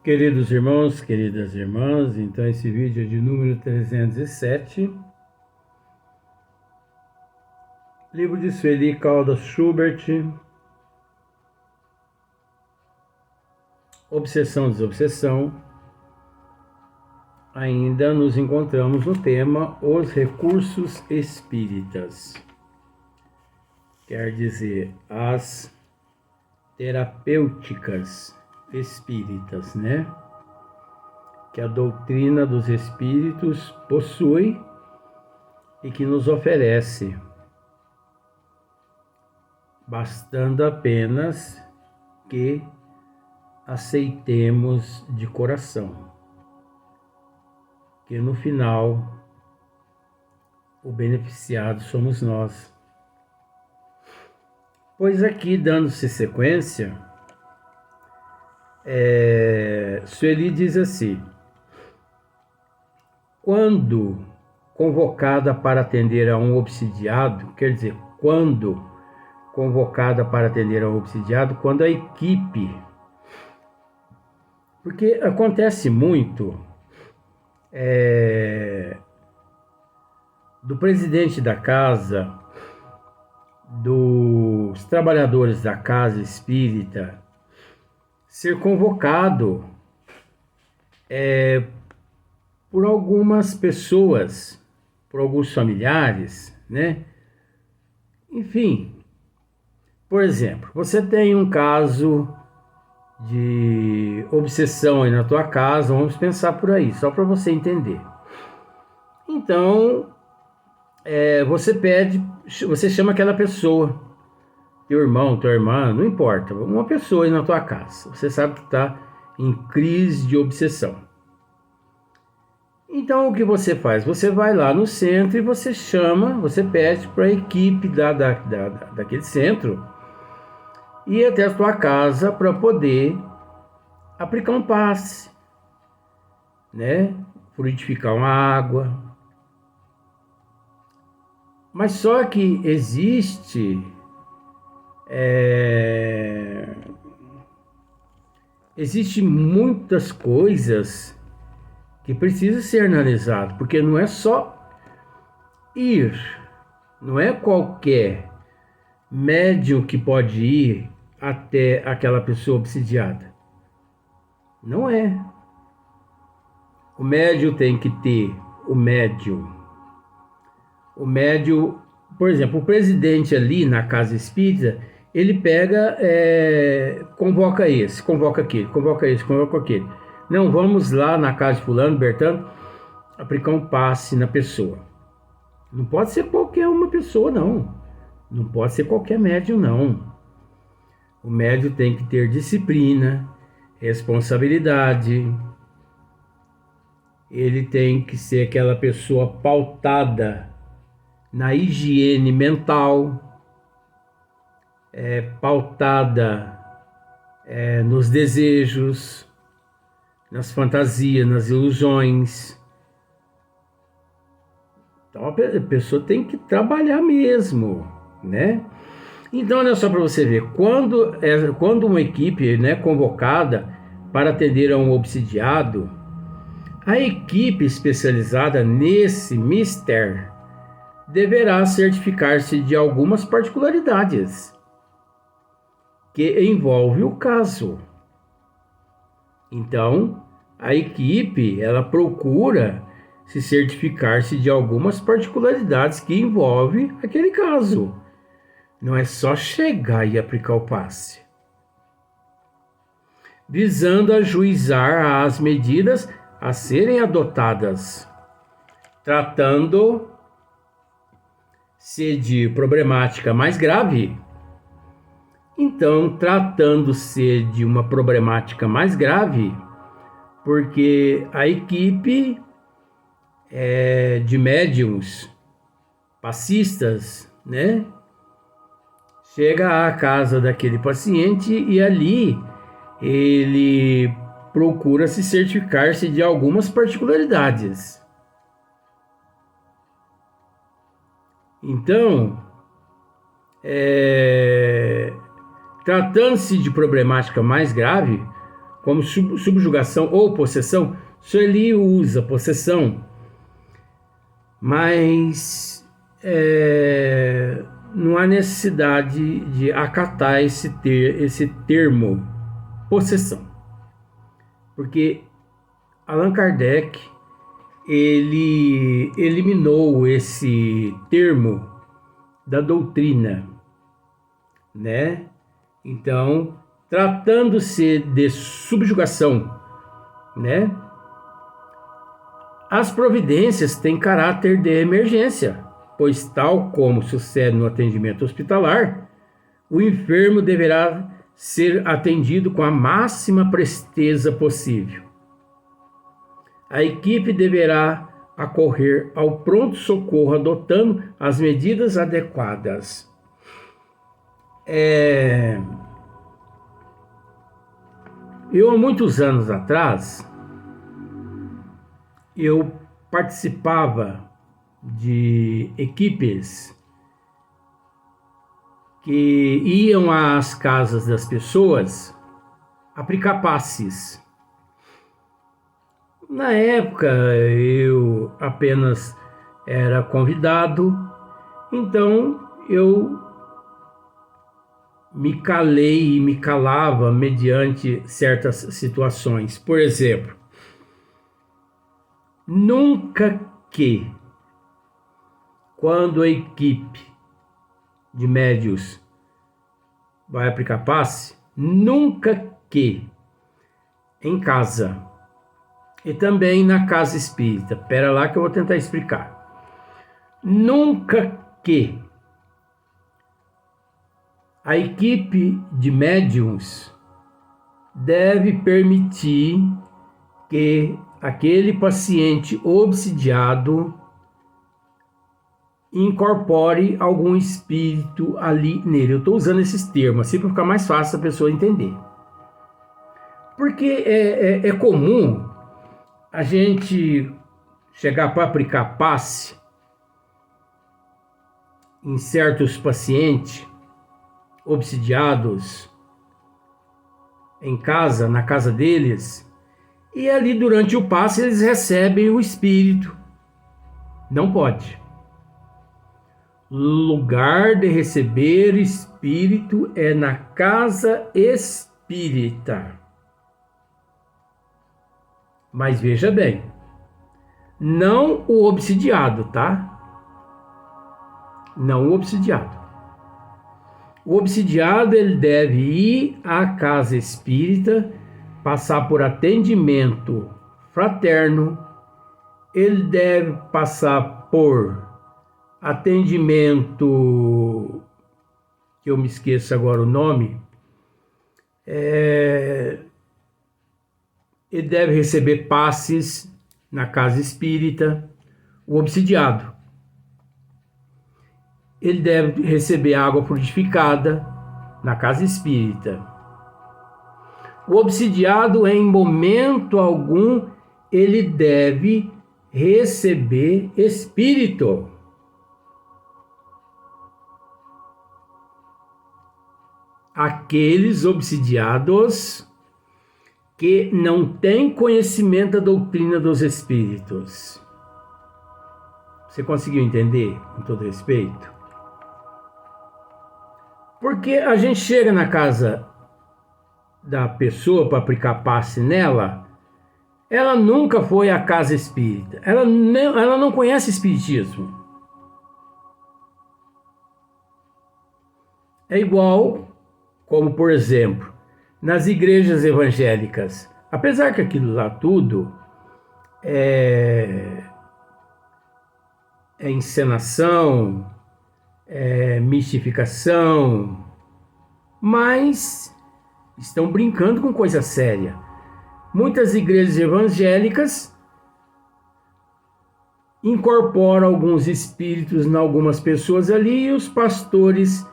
Queridos irmãos, queridas irmãs, então esse vídeo é de número 307, livro de Sueli Caldas Schubert, Obsessão, Desobsessão. Ainda nos encontramos no tema Os Recursos Espíritas, quer dizer, as terapêuticas espíritas, né? Que a doutrina dos espíritos possui e que nos oferece, bastando apenas que aceitemos de coração, que no final o beneficiado somos nós. Pois aqui, dando-se sequência, Sueli diz assim: quando convocada para atender a um obsidiado, quer dizer, quando convocada para atender a um obsidiado, quando a equipe, porque acontece muito do presidente da casa, dos trabalhadores da casa espírita, ser convocado por algumas pessoas, por alguns familiares, né? Enfim, por exemplo, você tem um caso de obsessão aí na tua casa, vamos pensar por aí, só para você entender. Então, você chama aquela pessoa, teu irmão, tua irmã, não importa, uma pessoa aí na tua casa, você sabe que está em crise de obsessão. Então, o que você faz? Você vai lá no centro e você pede para a equipe daquele centro ir até a tua casa para poder aplicar um passe, né? Fluidificar uma água. Mas só que existe muitas coisas que precisa ser analisado, porque não é só ir, não é qualquer médium que pode ir até aquela pessoa obsidiada. Não é. O médium tem que ter o médium, por exemplo, o presidente ali na casa espírita, ele pega, convoca esse, convoca aquele, convoca esse, convoca aquele. Não, vamos lá na casa de fulano, Bertano, aplicar um passe na pessoa. Não pode ser qualquer uma pessoa, não. Não pode ser qualquer médium, não. O médium tem que ter disciplina, responsabilidade. Ele tem que ser aquela pessoa pautada na higiene mental, pautada nos desejos, nas fantasias, nas ilusões. Então a pessoa tem que trabalhar mesmo, né? Então olha só para você ver, quando uma equipe, né, convocada para atender a um obsidiado, a equipe especializada nesse mister deverá certificar-se de algumas particularidades que envolvem o caso. Então, a equipe, ela procura se certificar-se de algumas particularidades que envolvem aquele caso. Não é só chegar e aplicar o passe. Visando ajuizar as medidas a serem adotadas, tratando-se de problemática mais grave. Então, tratando-se de uma problemática mais grave, porque a equipe de médiums passistas, né, chega à casa daquele paciente e ali ele procura se certificar-se de algumas particularidades. Então, tratando-se de problemática mais grave, como subjugação ou possessão, Sueli usa possessão, mas não há necessidade de acatar esse termo possessão, porque Allan Kardec ele eliminou esse termo da doutrina, né? Então, tratando-se de subjugação, né? As providências têm caráter de emergência, pois tal como sucede no atendimento hospitalar, o enfermo deverá ser atendido com a máxima presteza possível. A equipe deverá acorrer ao pronto-socorro adotando as medidas adequadas. Eu, há muitos anos atrás, eu participava de equipes que iam às casas das pessoas aplicar passes. Na época eu apenas era convidado, então eu me calei e me calava mediante certas situações. Por exemplo, nunca que, quando a equipe de médios vai aplicar passe, nunca que em casa e também na casa espírita, pera lá que eu vou tentar explicar. Nunca que a equipe de médiums deve permitir que aquele paciente obsidiado incorpore algum espírito ali nele. Eu estou usando esses termos assim para ficar mais fácil a pessoa entender. Porque é comum a gente chegar para aplicar passe em certos pacientes obsidiados em casa, na casa deles, e ali durante o passe eles recebem o espírito. Não pode. Lugar de receber espírito é na casa espírita. Mas veja bem, não o obsidiado, tá? Não o obsidiado. O obsidiado ele deve ir à casa espírita, passar por atendimento fraterno, ele deve passar por atendimento, que eu me esqueço agora o nome, ele deve receber passes na casa espírita. O obsidiado, ele deve receber água purificada na casa espírita. O obsidiado, em momento algum, ele deve receber espírito. Aqueles obsidiados que não têm conhecimento da doutrina dos espíritos. Você conseguiu entender, com todo respeito? Porque a gente chega na casa da pessoa para aplicar passe nela, ela nunca foi à casa espírita, ela não conhece espiritismo. É igual como, por exemplo, nas igrejas evangélicas, apesar que aquilo lá tudo é encenação, é mistificação, mas estão brincando com coisa séria. Muitas igrejas evangélicas incorporam alguns espíritos em algumas pessoas ali e os pastores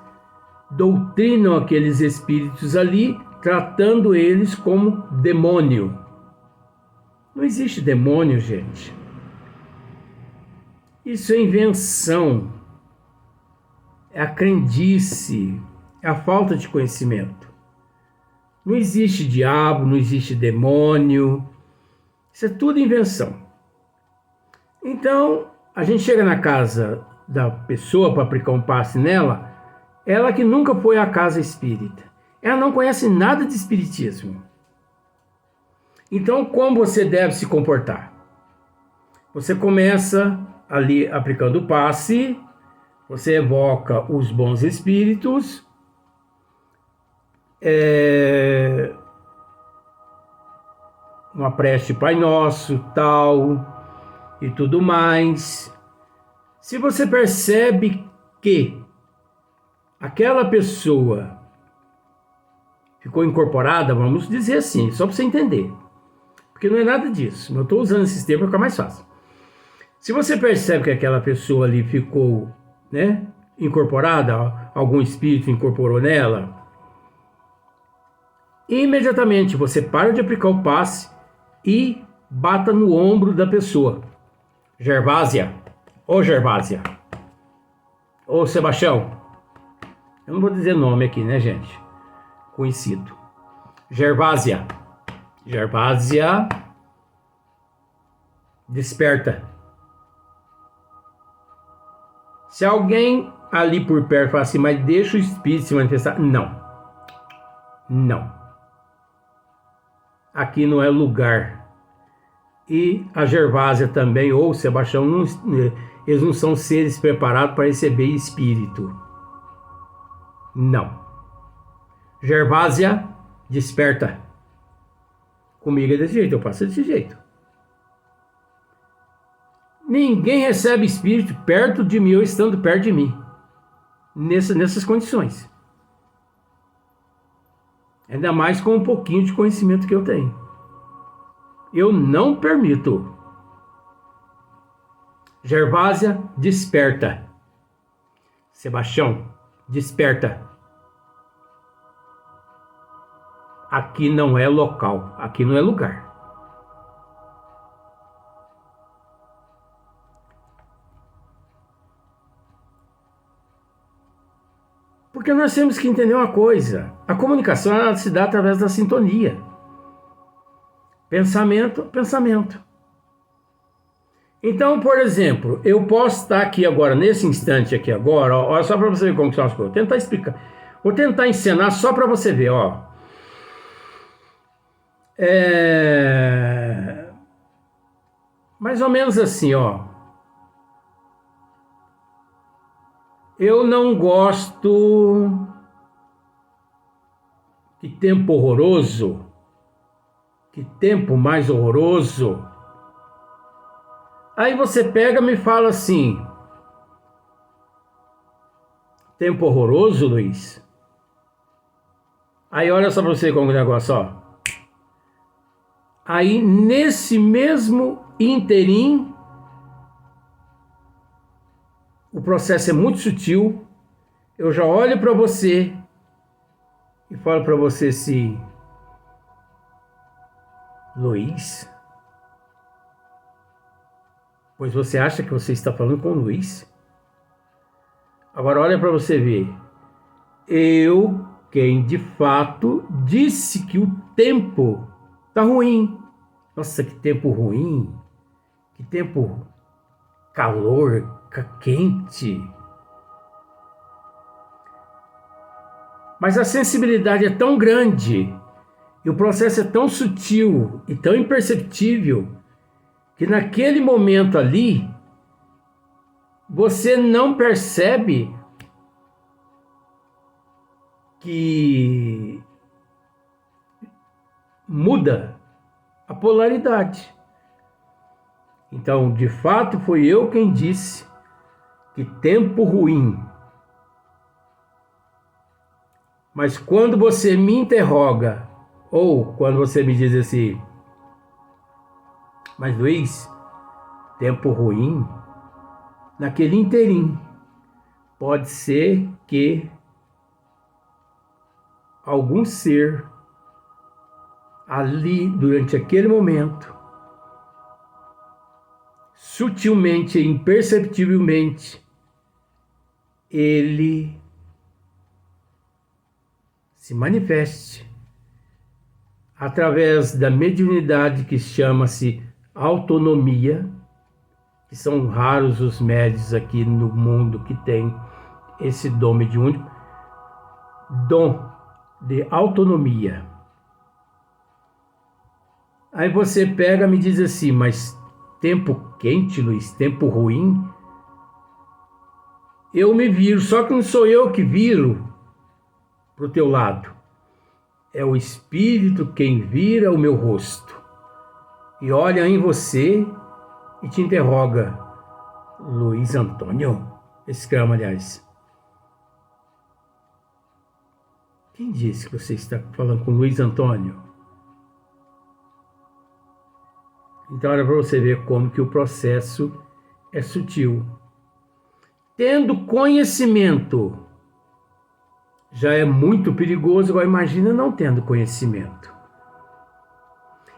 doutrinam aqueles espíritos ali, tratando eles como demônio. Não existe demônio, gente. Isso é invenção, é a crendice, é a falta de conhecimento. Não existe diabo, não existe demônio. Isso é tudo invenção. Então, a gente chega na casa da pessoa para aplicar um passe nela, ela que nunca foi à casa espírita. Ela não conhece nada de espiritismo. Então, como você deve se comportar? Você começa ali aplicando o passe, você evoca os bons espíritos, uma prece Pai Nosso, tal, e tudo mais. Se você percebe que aquela pessoa ficou incorporada, vamos dizer assim, só para você entender, porque não é nada disso, eu estou usando esse termo para ficar mais fácil. Se você percebe que aquela pessoa ali ficou, né, incorporada, algum espírito incorporou nela, imediatamente você para de aplicar o passe e bata no ombro da pessoa. Gervásia, ô Gervásia, ô Sebastião, eu não vou dizer nome aqui, né, gente? Conhecido. Gervásia, Gervásia, desperta. Se alguém ali por perto fala assim, mas deixa o espírito se manifestar, não. Não. Aqui não é lugar. E a Gervásia também, ou o Sebastião, eles não são seres preparados para receber espírito. Não. Gervásia, desperta. Comigo é desse jeito, eu faço desse jeito. Ninguém recebe espírito perto de mim ou estando perto de mim. Nessas condições. Ainda mais com um pouquinho de conhecimento que eu tenho. Eu não permito. Gervásia, desperta. Sebastião, desperta. Aqui não é local, aqui não é lugar. Porque nós temos que entender uma coisa. A comunicação ela se dá através da sintonia. Pensamento, pensamento. Então, por exemplo, eu posso estar aqui agora, nesse instante aqui agora, ó, só para você ver como são as coisas. Vou tentar explicar. Vou tentar encenar só para você ver, ó. Mais ou menos assim, ó. Eu não gosto. Que tempo horroroso. Que tempo mais horroroso. Aí você pega e me fala assim. Tempo horroroso, Luiz? Aí olha só pra você como é o negócio, ó. Aí nesse mesmo interim, o processo é muito sutil. Eu já olho para você e falo para você assim, Luiz, pois você acha que você está falando com o Luiz? Agora olha para você ver. Eu, quem de fato disse que o tempo tá ruim. Nossa, que tempo ruim. Que tempo calor, quente. Mas a sensibilidade é tão grande e o processo é tão sutil e tão imperceptível que naquele momento ali você não percebe que muda a polaridade. Então, de fato, foi eu quem disse que tempo ruim. Mas quando você me interroga, ou quando você me diz assim, mas Luiz, tempo ruim, naquele interim, pode ser que algum ser ali, durante aquele momento, sutilmente e imperceptivelmente, ele se manifeste através da mediunidade que chama-se autonomia, que são raros os médiuns aqui no mundo que tem esse dom mediúnico, dom de autonomia. Aí você pega e me diz assim, mas tempo quente, Luiz, tempo ruim, eu me viro, só que não sou eu que viro para o teu lado. É o Espírito quem vira o meu rosto e olha em você e te interroga. Luiz Antônio? Exclama, aliás. Quem disse que você está falando com Luiz Antônio? Então era para você ver como que o processo é sutil. Tendo conhecimento, já é muito perigoso, agora imagina não tendo conhecimento.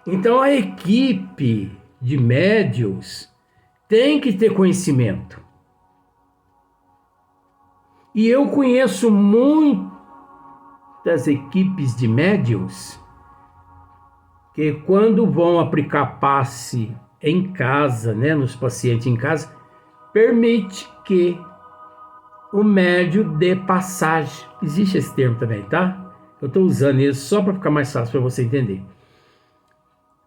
Então a equipe de médiuns tem que ter conhecimento. E eu conheço muitas equipes de médiuns que quando vão aplicar passe em casa, nos pacientes em casa, permite que o médium dê passagem. Existe esse termo também, tá? Eu estou usando ele só para ficar mais fácil para você entender.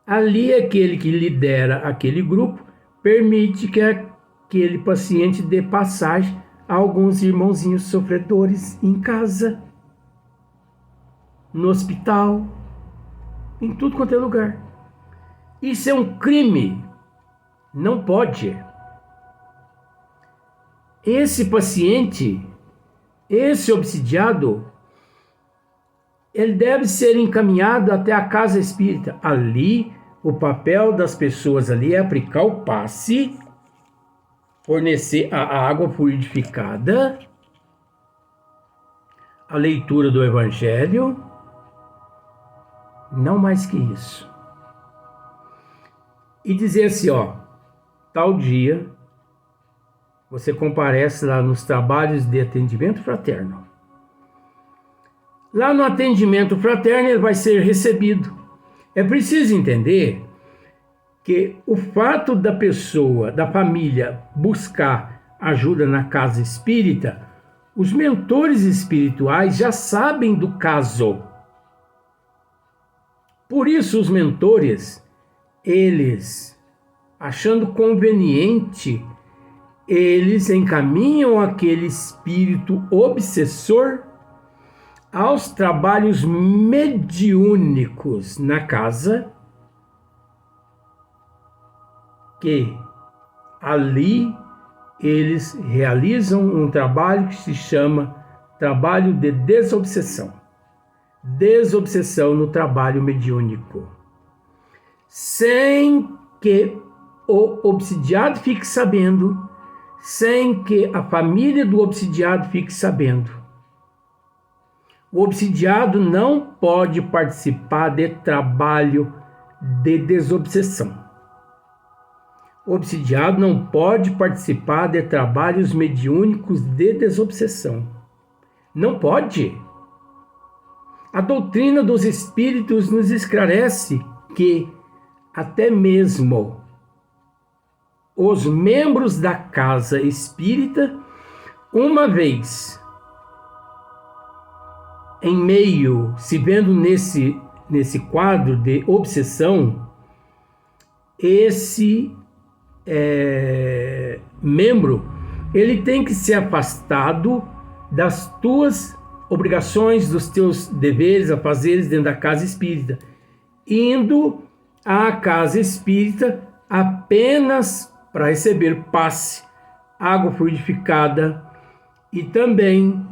Ali, aquele que lidera aquele grupo permite que aquele paciente dê passagem a alguns irmãozinhos sofredores em casa, no hospital, em tudo quanto é lugar. Isso é um crime. Não pode. Esse paciente, esse obsidiado, ele deve ser encaminhado até a casa espírita. Ali, o papel das pessoas ali é aplicar o passe, fornecer a água fluidificada, a leitura do Evangelho, não mais que isso. E dizer assim, tal dia, você comparece lá nos trabalhos de atendimento fraterno. Lá no atendimento fraterno ele vai ser recebido. É preciso entender que o fato da pessoa, da família, buscar ajuda na casa espírita, os mentores espirituais já sabem do caso. Por isso os mentores, eles, achando conveniente, eles encaminham aquele espírito obsessor aos trabalhos mediúnicos na casa, que ali eles realizam um trabalho que se chama trabalho de desobsessão. Desobsessão no trabalho mediúnico. Sem que o obsidiado fique sabendo, sem que a família do obsidiado fique sabendo. O obsidiado não pode participar de trabalho de desobsessão. O obsidiado não pode participar de trabalhos mediúnicos de desobsessão. Não pode. A doutrina dos espíritos nos esclarece que até mesmo os membros da casa espírita, uma vez em meio, se vendo nesse quadro de obsessão, esse membro, ele tem que ser afastado das tuas obrigações, dos teus deveres, afazeres dentro da casa espírita, indo à casa espírita apenas para receber passe, água fluidificada e também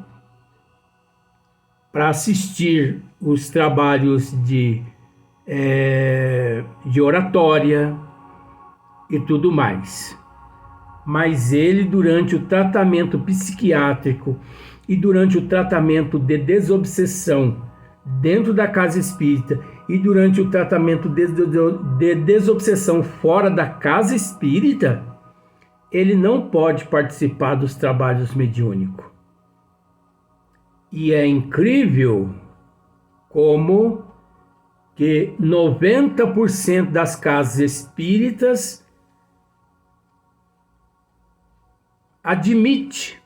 para assistir os trabalhos de oratória e tudo mais. Mas ele, durante o tratamento psiquiátrico e durante o tratamento de desobsessão dentro da casa espírita e durante o tratamento de desobsessão fora da casa espírita, ele não pode participar dos trabalhos mediúnicos. E é incrível como que 90% das casas espíritas admite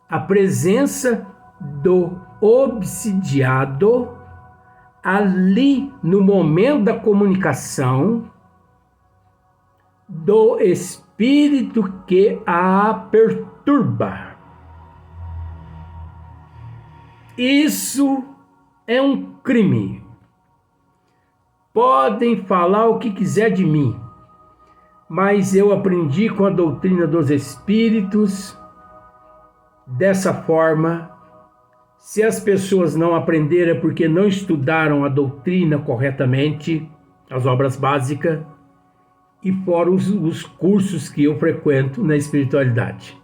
a presença do obsidiado ali no momento da comunicação do espírito que a perturba. Isso é um crime. Podem falar o que quiser de mim, mas eu aprendi com a doutrina dos espíritos dessa forma. Se as pessoas não aprenderam é porque não estudaram a doutrina corretamente, as obras básicas, e fora os cursos que eu frequento na espiritualidade.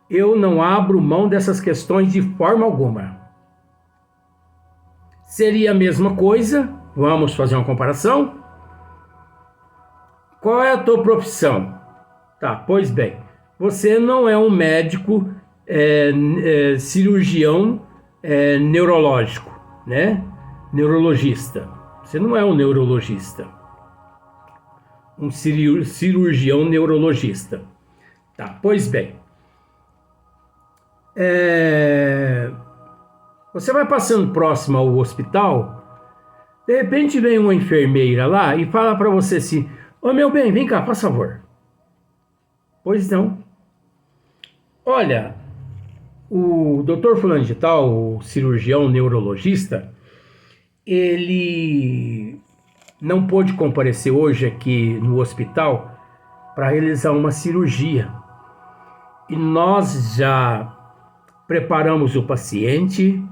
Eu não abro mão dessas questões de forma alguma. Seria a mesma coisa, vamos fazer uma comparação? Qual é a tua profissão? Tá, pois bem, você não é um médico cirurgião neurológico, né? Neurologista. Você não é um neurologista. Um cirurgião neurologista. Tá, pois bem. Você vai passando próximo ao hospital, de repente vem uma enfermeira lá e fala para você assim: ô meu bem, vem cá, faz favor. Pois não. Olha, o doutor fulano de tal, o cirurgião neurologista, ele não pôde comparecer hoje aqui no hospital para realizar uma cirurgia. E nós já preparamos o paciente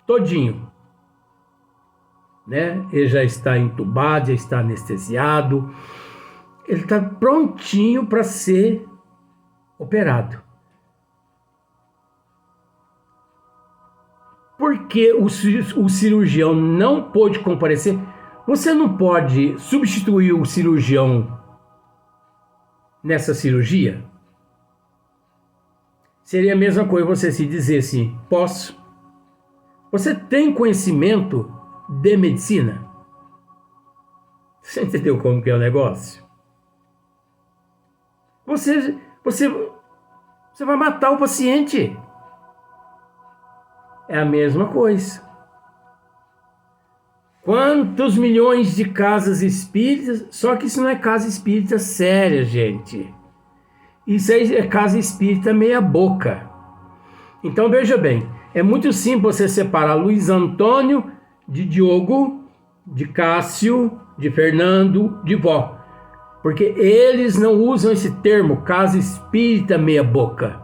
todinho, né? Ele já está entubado, já está anestesiado, ele está prontinho para ser operado. Porque o cirurgião não pôde comparecer, você não pode substituir o cirurgião nessa cirurgia? Seria a mesma coisa você se dizer assim: posso. Você tem conhecimento de medicina? Você entendeu como que é o negócio? Você vai matar o paciente. É a mesma coisa. Quantos milhões de casas espíritas? Só que isso não é casa espírita séria, gente. Isso aí é casa espírita meia boca. Então veja bem, é muito simples você separar Luiz Antônio de Diogo, de Cássio, de Fernando, de Vó. Porque eles não usam esse termo casa espírita meia boca.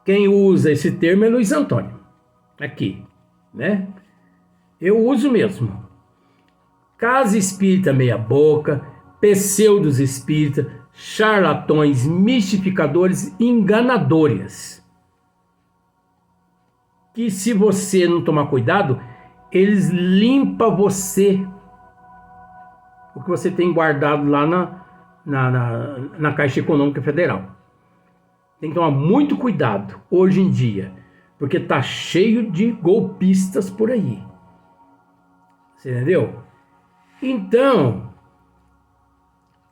Quem usa esse termo é Luiz Antônio. Aqui, né? Eu uso mesmo. Casa espírita meia boca, pseudos espírita, charlatões, mistificadores, enganadores. Que se você não tomar cuidado, eles limpam você. O que você tem guardado lá na Caixa Econômica Federal. Tem que tomar muito cuidado hoje em dia, porque tá cheio de golpistas por aí. Você entendeu? Então,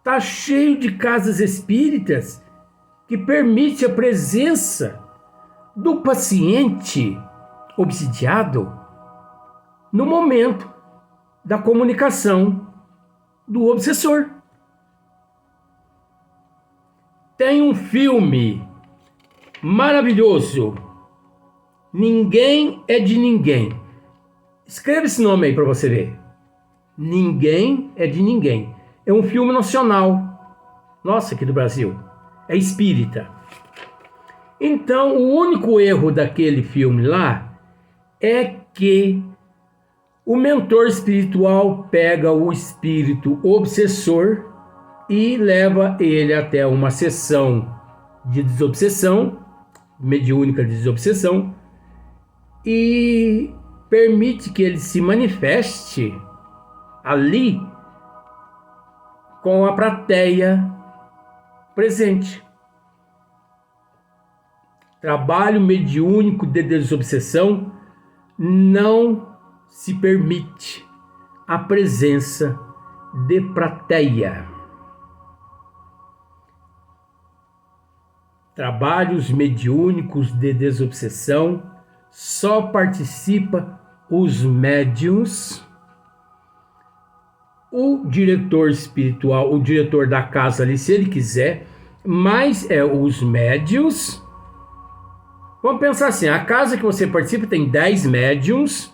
tá cheio de casas espíritas que permite a presença do paciente obsidiado no momento da comunicação do obsessor. Tem um filme maravilhoso, Ninguém é de Ninguém. Escreva esse nome aí para você ver. Ninguém é de Ninguém. É um filme nacional. Nossa, aqui do Brasil. É espírita. Então, o único erro daquele filme lá é que o mentor espiritual pega o espírito obsessor e leva ele até uma sessão de desobsessão, mediúnica de desobsessão, e permite que ele se manifeste ali com a plateia presente. Trabalho mediúnico de desobsessão não se permite a presença de plateia. Trabalhos mediúnicos de desobsessão só participa os médiuns, o diretor espiritual, o diretor da casa ali, se ele quiser, mas os médiuns. Vamos pensar assim, a casa que você participa tem 10 médiuns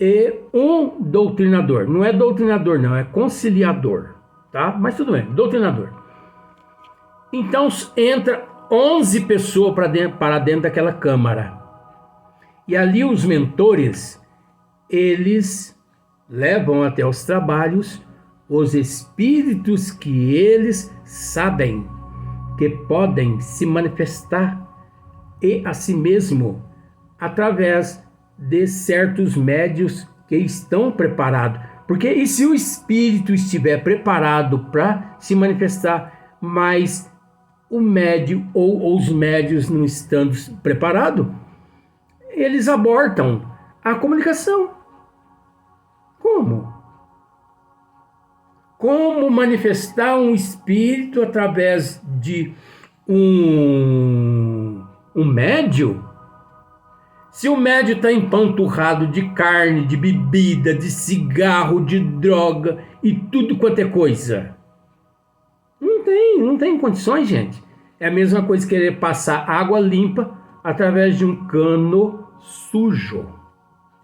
e um doutrinador. Não é doutrinador não, é conciliador, tá? Mas tudo bem, doutrinador. Então entra 11 pessoas para dentro daquela câmara. E ali os mentores, eles levam até os trabalhos os espíritos que eles sabem que podem se manifestar e a si mesmo através de certos médios que estão preparados. Porque e se o espírito estiver preparado para se manifestar, mas o médio ou os médios não estando preparados, eles abortam a comunicação. Como? Como manifestar um espírito através de um médio? Se o médio está empanturrado de carne, de bebida, de cigarro, de droga e tudo quanto é coisa. Não tem condições, gente. É a mesma coisa que querer passar água limpa através de um cano sujo.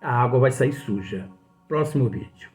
A água vai sair suja. Próximo vídeo.